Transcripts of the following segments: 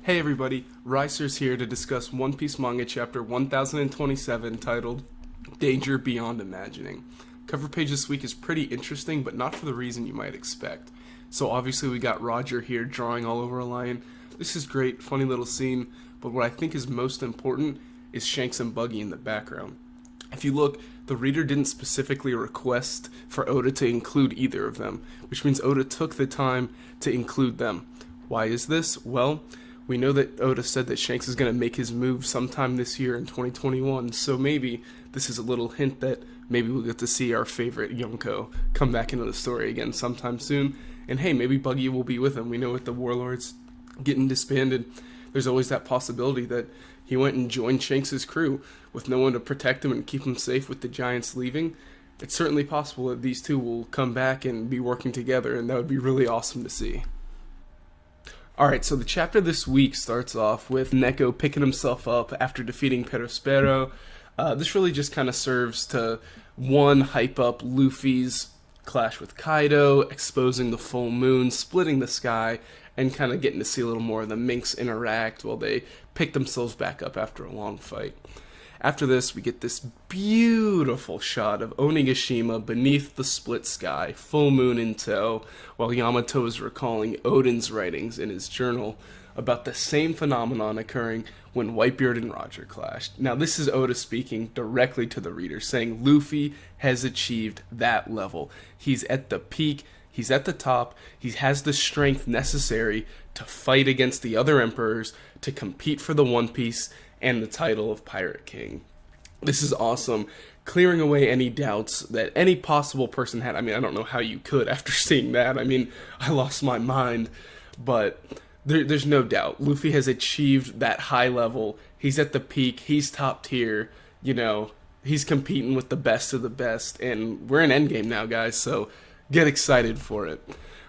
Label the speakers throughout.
Speaker 1: Hey everybody, Ricer's here to discuss One Piece manga chapter 1027 titled Danger Beyond Imagining. Cover page this week is pretty interesting, but not for the reason you might expect. So obviously we got Roger here drawing all over a lion. This is great, funny little scene, but what I think is most important is Shanks and Buggy in the background. If you look, the reader didn't specifically request for Oda to include either of them, which means Oda took the time to include them. Why is this? Well, we know that Oda said that Shanks is going to make his move sometime this year in 2021, so maybe this is a little hint that maybe we'll get to see our favorite Yonko come back into the story again sometime soon. And hey, maybe Buggy will be with him. We know with the Warlords getting disbanded, there's always that possibility that he went and joined Shanks' crew with no one to protect him and keep him safe with the Giants leaving. It's certainly possible that these two will come back and be working together, and that would be really awesome to see. Alright, so the chapter this week starts off with Neko picking himself up after defeating Perospero. This really just kind of serves to, one, hype up Luffy's clash with Kaido, exposing the full moon, splitting the sky, and kind of getting to see a little more of the Minks interact while they pick themselves back up after a long fight. After this, we get this beautiful shot of Onigashima beneath the split sky, full moon in tow, while Yamato is recalling Odin's writings in his journal about the same phenomenon occurring when Whitebeard and Roger clashed. Now, this is Oda speaking directly to the reader, saying Luffy has achieved that level. He's at the peak, he's at the top, he has the strength necessary to fight against the other emperors, to compete for the One Piece, and the title of Pirate King. This is awesome, clearing away any doubts that any possible person had. I mean, I don't know how you could after seeing that. I mean, I lost my mind, but there's no doubt. Luffy has achieved that high level. He's at the peak, he's top tier, he's competing with the best of the best, and we're in Endgame now, guys, so get excited for it.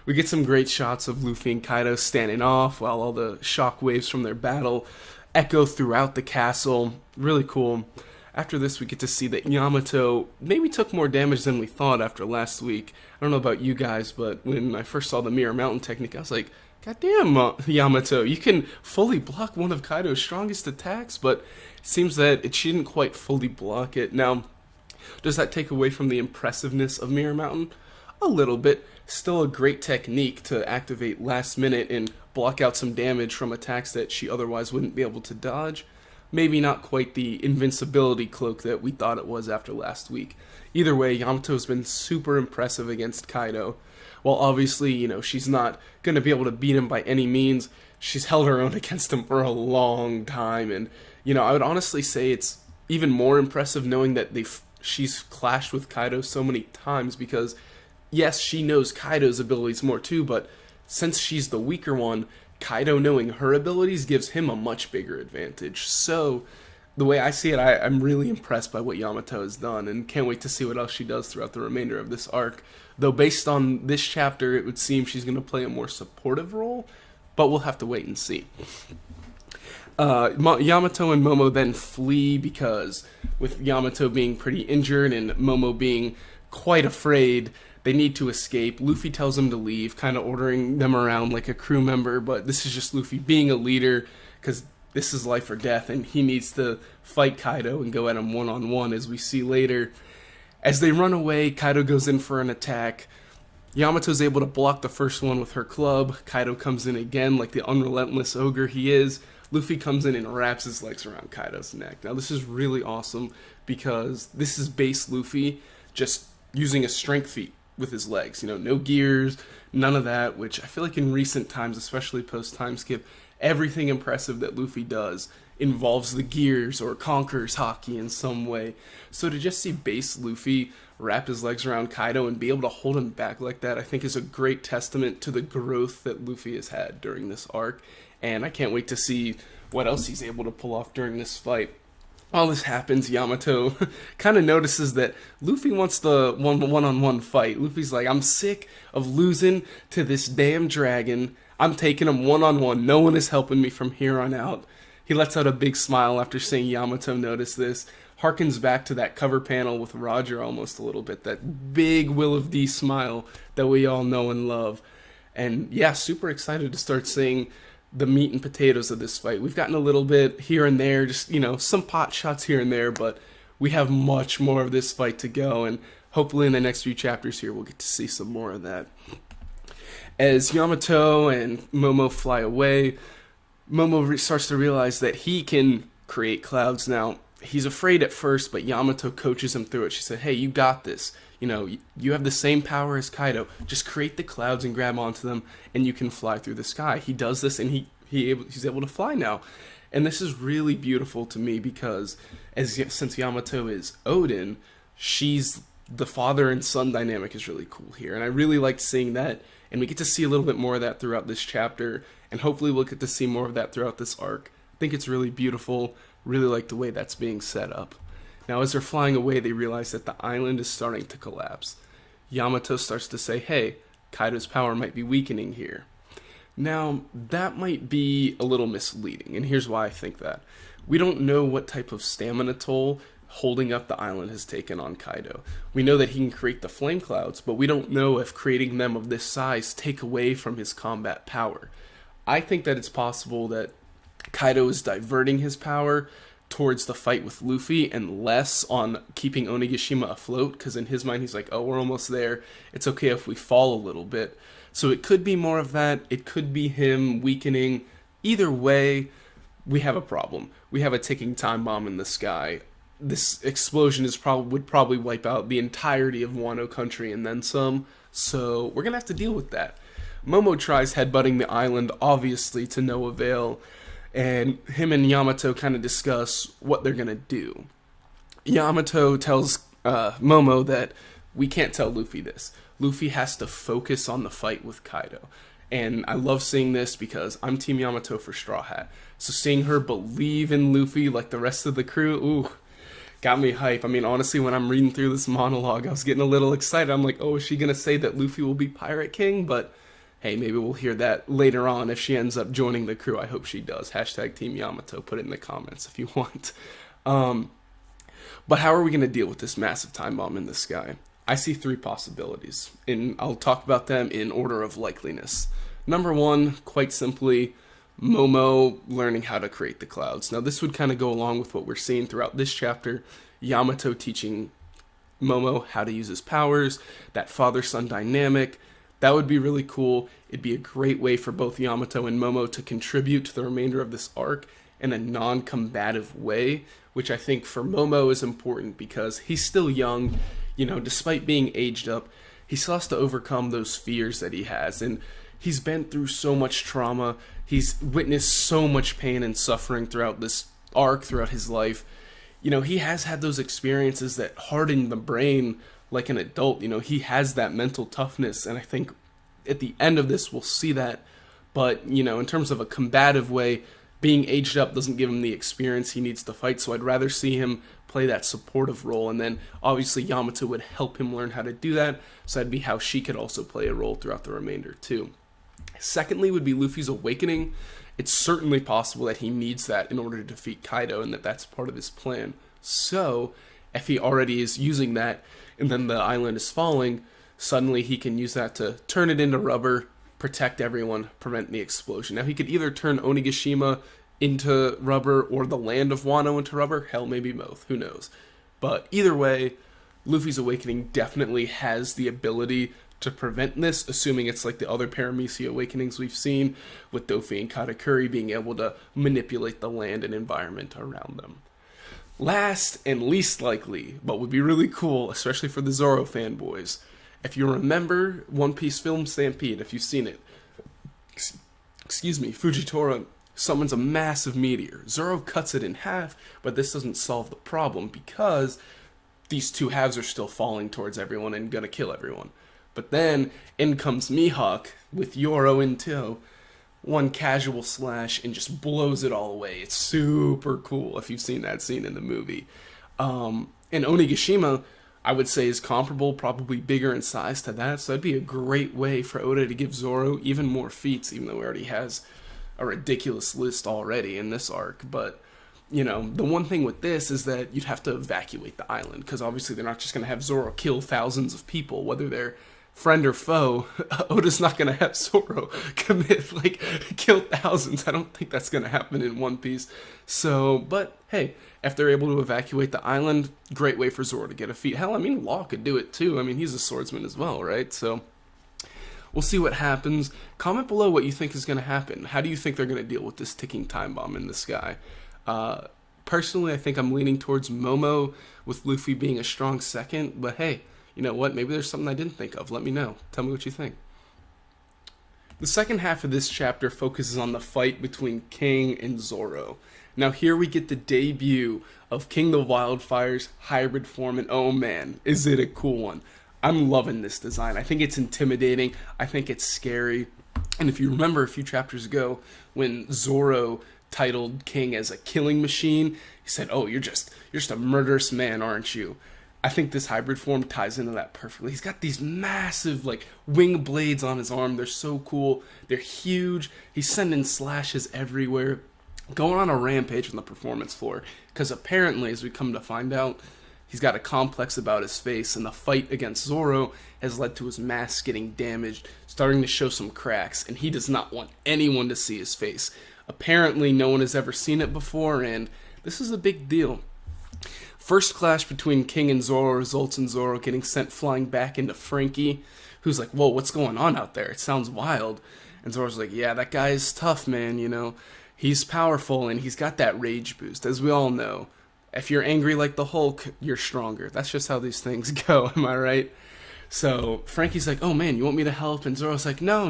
Speaker 1: We get some great shots of Luffy and Kaido standing off while all the shockwaves from their battle echo throughout the castle. Really cool. After this, we get to see that Yamato maybe took more damage than we thought after last week. I don't know about you guys, but when I first saw the Mirror Mountain technique, I was like, goddamn, Yamato, you can fully block one of Kaido's strongest attacks, but it seems that she didn't quite fully block it. Now, does that take away from the impressiveness of Mirror Mountain? A little bit. Still a great technique to activate last minute and block out some damage from attacks that she otherwise wouldn't be able to dodge. Maybe not quite the invincibility cloak that we thought it was after last week. Either way, Yamato's been super impressive against Kaido. While obviously, she's not going to be able to beat him by any means, she's held her own against him for a long time. And, I would honestly say it's even more impressive knowing that she's clashed with Kaido so many times, because yes, she knows Kaido's abilities more too, but since she's the weaker one, Kaido knowing her abilities gives him a much bigger advantage. So, the way I see it, I'm really impressed by what Yamato has done, and can't wait to see what else she does throughout the remainder of this arc. Though based on this chapter, it would seem she's going to play a more supportive role, but we'll have to wait and see. Yamato and Momo then flee because, with Yamato being pretty injured and Momo being quite afraid, they need to escape. Luffy tells them to leave, kind of ordering them around like a crew member, but this is just Luffy being a leader, because this is life or death, and he needs to fight Kaido and go at him one-on-one, as we see later. As they run away, Kaido goes in for an attack. Yamato's able to block the first one with her club. Kaido comes in again like the unrelentless ogre he is. Luffy comes in and wraps his legs around Kaido's neck. Now this is really awesome, because this is base Luffy just using a strength feat with his legs, no gears, none of that, which I feel like in recent times, especially post time skip, everything impressive that Luffy does involves the gears or conquers Haki in some way. So to just see base Luffy wrap his legs around Kaido and be able to hold him back like that, I think is a great testament to the growth that Luffy has had during this arc, and I can't wait to see what else he's able to pull off during this fight. While this happens, Yamato kind of notices that Luffy wants the one-on-one fight. Luffy's like, I'm sick of losing to this damn dragon. I'm taking him one-on-one. No one is helping me from here on out. He lets out a big smile after seeing Yamato notice this. Harkens back to that cover panel with Roger almost a little bit. That big Will of D smile that we all know and love. And yeah, super excited to start seeing the meat and potatoes of this fight. We've gotten a little bit here and there, just, some pot shots here and there, but we have much more of this fight to go, and hopefully in the next few chapters here we'll get to see some more of that. As Yamato and Momo fly away, Momo starts to realize that he can create clouds now. He's afraid at first, but Yamato coaches him through it. She said, hey, you got this. You have the same power as Kaido. Just create the clouds and grab onto them, and you can fly through the sky. He does this, and he's able to fly now. And this is really beautiful to me because since Yamato is Odin, she's the father and son dynamic is really cool here. And I really liked seeing that, and we get to see a little bit more of that throughout this chapter, and hopefully we'll get to see more of that throughout this arc. I think it's really beautiful. Really like the way that's being set up. Now, as they're flying away, they realize that the island is starting to collapse. Yamato starts to say, hey, Kaido's power might be weakening here. Now, that might be a little misleading, and here's why I think that. We don't know what type of stamina toll holding up the island has taken on Kaido. We know that he can create the flame clouds, but we don't know if creating them of this size take away from his combat power. I think that it's possible that Kaido is diverting his power towards the fight with Luffy and less on keeping Onigashima afloat, because in his mind he's like, oh, we're almost there. It's okay if we fall a little bit. So it could be more of that. It could be him weakening. Either way, we have a problem. We have a ticking time bomb in the sky. This explosion would probably wipe out the entirety of Wano Country and then some. So we're going to have to deal with that. Momo tries headbutting the island, obviously to no avail. And him and Yamato kind of discuss what they're going to do. Yamato tells Momo that we can't tell Luffy this. Luffy has to focus on the fight with Kaido. And I love seeing this because I'm Team Yamato for Straw Hat. So seeing her believe in Luffy like the rest of the crew, ooh, got me hype. I mean, honestly, when I'm reading through this monologue, I was getting a little excited. I'm like, oh, is she going to say that Luffy will be Pirate King? But hey, maybe we'll hear that later on if she ends up joining the crew. I hope she does. Hashtag Team Yamato. Put it in the comments if you want. But how are we going to deal with this massive time bomb in the sky? I see three possibilities, and I'll talk about them in order of likeliness. Number one, quite simply, Momo learning how to create the clouds. Now, this would kind of go along with what we're seeing throughout this chapter. Yamato teaching Momo how to use his powers, that father-son dynamic. That would be really cool. It'd be a great way for both Yamato and Momo to contribute to the remainder of this arc in a non-combative way, which I think for Momo is important because he's still young. Despite being aged up, he still has to overcome those fears that he has, and he's been through so much trauma. He's witnessed so much pain and suffering throughout this arc, throughout his life. He has had those experiences that harden the brain like an adult. He has that mental toughness, and I think at the end of this we'll see that. But in terms of a combative way, being aged up doesn't give him the experience he needs to fight, so I'd rather see him play that supportive role, and then obviously Yamato would help him learn how to do that, so that'd be how she could also play a role throughout the remainder too. Secondly would be Luffy's awakening. It's certainly possible that he needs that in order to defeat Kaido, and that's part of his plan. So if he already is using that and then the island is falling, suddenly he can use that to turn it into rubber, protect everyone, prevent the explosion. Now he could either turn Onigashima into rubber or the land of Wano into rubber. Hell, maybe both. Who knows? But either way, Luffy's awakening definitely has the ability to prevent this, assuming it's like the other Paramecia awakenings we've seen, with Dofi and Katakuri being able to manipulate the land and environment around them. Last and least likely, but would be really cool, especially for the Zoro fanboys, if you remember One Piece Film Stampede, if you've seen it, Fujitora summons a massive meteor. Zoro cuts it in half, but this doesn't solve the problem because these two halves are still falling towards everyone and gonna kill everyone. But then in comes Mihawk with Yoro in tow, one casual slash and just blows it all away. It's super cool if you've seen that scene in the movie. And Onigashima, I would say, is comparable, probably bigger in size to that, so that'd be a great way for Oda to give Zoro even more feats, even though he already has a ridiculous list already in this arc. But the one thing with this is that you'd have to evacuate the island, because obviously they're not just going to have Zoro kill thousands of people, whether they're friend or foe, Oda's not going to have Zoro commit, like, kill thousands. I don't think that's going to happen in One Piece. So, but hey, if they're able to evacuate the island, great way for Zoro to get a feat. Hell, I mean, Law could do it too. I mean, he's a swordsman as well, right? So, we'll see what happens. Comment below what you think is going to happen. How do you think they're going to deal with this ticking time bomb in the sky? Personally, I think I'm leaning towards Momo, with Luffy being a strong second. But hey, you know what? Maybe there's something I didn't think of. Let me know. Tell me what you think. The second half of this chapter focuses on the fight between King and Zoro. Now here we get the debut of King the Wildfire's hybrid form, and oh man, is it a cool one. I'm loving this design. I think it's intimidating. I think it's scary. And if you remember a few chapters ago, when Zoro titled King as a killing machine, he said, "Oh, you're just a murderous man, aren't you?" I think this hybrid form ties into that perfectly. He's got these massive, like, wing blades on his arm. They're so cool. They're huge. He's sending slashes everywhere, going on a rampage on the performance floor. Because apparently, as we come to find out, he's got a complex about his face, and the fight against Zoro has led to his mask getting damaged, starting to show some cracks, and he does not want anyone to see his face. Apparently, no one has ever seen it before, and this is a big deal. First clash between King and Zoro results in Zoro getting sent flying back into Frankie, who's like, "Whoa, what's going on out there? It sounds wild." And Zoro's like, "Yeah, that guy's tough, man, you know. He's powerful, and he's got that rage boost, as we all know. If you're angry like the Hulk, you're stronger. That's just how these things go, am I right?" So Frankie's like, "Oh man, you want me to help?" And Zoro's like, No,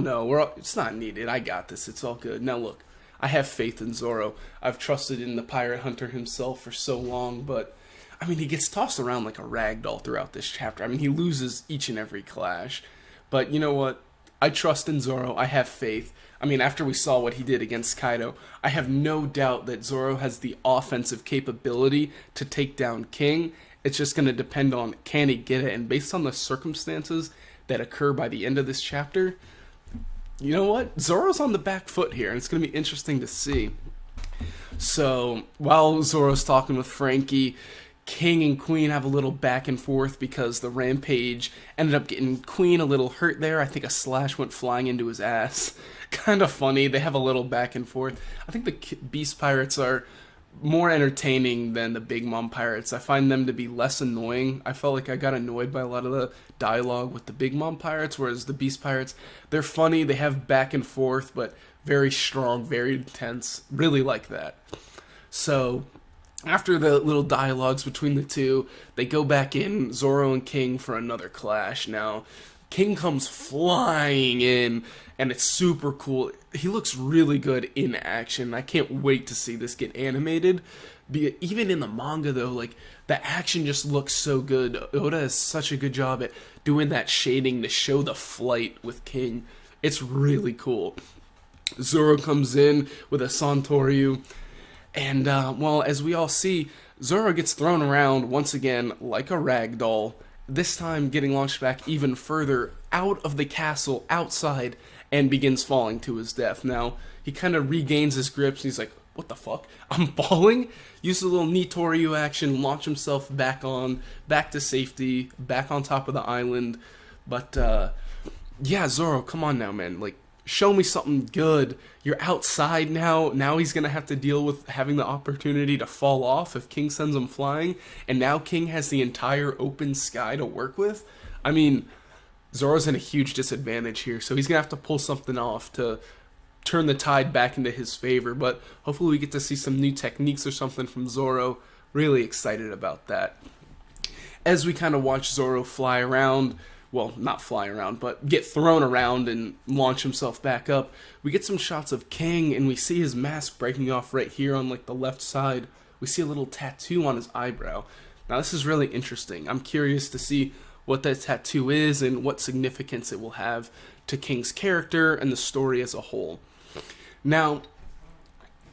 Speaker 1: it's not needed. I got this. It's all good. Now look, I have faith in Zoro. I've trusted in the pirate hunter himself for so long, but I mean, he gets tossed around like a rag doll throughout this chapter. I mean, he loses each and every clash. But you know what? I trust in Zoro. I have faith. I mean, after we saw what he did against Kaido, I have no doubt that Zoro has the offensive capability to take down King. It's just going to depend on, can he get it? And based on the circumstances that occur by the end of this chapter, you know what? Zoro's on the back foot here, and it's going to be interesting to see. So, while Zoro's talking with Frankie, King and Queen have a little back and forth because the rampage ended up getting Queen a little hurt there. I think a slash went flying into his ass. Kind of funny. They have a little back and forth. I think the Beast Pirates are more entertaining than the Big Mom Pirates. I find them to be less annoying. I felt like I got annoyed by a lot of the dialogue with the Big Mom Pirates, whereas the Beast Pirates, they're funny. They have back and forth, but very strong, very intense. Really like that. So after the little dialogues between the two, they go back in, Zoro and King, for another clash. Now, King comes flying in, and it's super cool. He looks really good in action. I can't wait to see this get animated. Even in the manga, though, like, the action just looks so good. Oda has such a good job at doing that shading to show the flight with King. It's really cool. Zoro comes in with a Santoryu, and, well, as we all see, Zoro gets thrown around once again like a rag doll, this time getting launched back even further out of the castle, outside, and begins falling to his death. Now, he kind of regains his grips, and he's like, "What the fuck? I'm falling?" Uses a little Nitoryu action, launch himself back to safety, back on top of the island. But, yeah, Zoro, come on now, man. Like, show me something good. You're outside now. Now he's going to have to deal with having the opportunity to fall off if King sends him flying. And now King has the entire open sky to work with. I mean, Zoro's in a huge disadvantage here. So he's going to have to pull something off to turn the tide back into his favor. But hopefully we get to see some new techniques or something from Zoro. Really excited about that. As we kind of watch Zoro fly around, well, not fly around, but get thrown around and launch himself back up, we get some shots of King, and we see his mask breaking off right here on, like, the left side. We see a little tattoo on his eyebrow. Now, this is really interesting. I'm curious to see what that tattoo is and what significance it will have to King's character and the story as a whole. Now,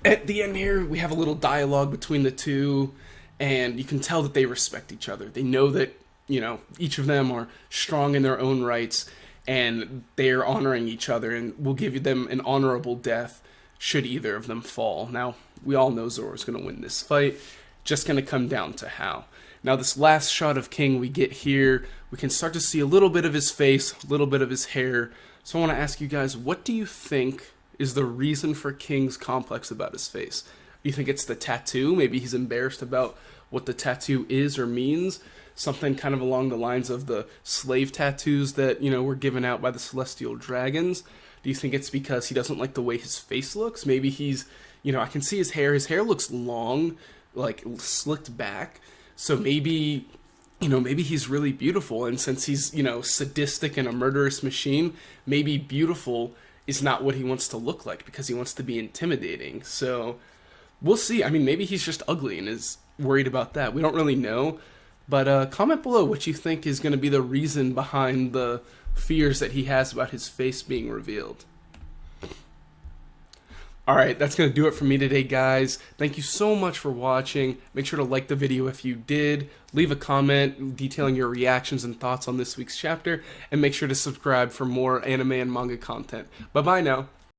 Speaker 1: at the end here, we have a little dialogue between the two, and you can tell that they respect each other. They know that, you know, each of them are strong in their own rights, and they're honoring each other, and will give them an honorable death should either of them fall. Now, we all know Zoro's going to win this fight, just going to come down to how. Now this last shot of King we get here, we can start to see a little bit of his face, a little bit of his hair. So I want to ask you guys, what do you think is the reason for King's complex about his face? Do you think it's the tattoo? Maybe he's embarrassed about what the tattoo is or means? Something kind of along the lines of the slave tattoos that, were given out by the celestial dragons. Do you think it's because he doesn't like the way his face looks? Maybe he's, I can see his hair. His hair looks long, like slicked back. So maybe, maybe he's really beautiful. And since he's, sadistic and a murderous machine, maybe beautiful is not what he wants to look like because he wants to be intimidating. So we'll see. I mean, maybe he's just ugly and is worried about that. We don't really know. But comment below what you think is going to be the reason behind the fears that he has about his face being revealed. Alright, that's going to do it for me today, guys. Thank you so much for watching. Make sure to like the video if you did. Leave a comment detailing your reactions and thoughts on this week's chapter. And make sure to subscribe for more anime and manga content. Bye-bye now.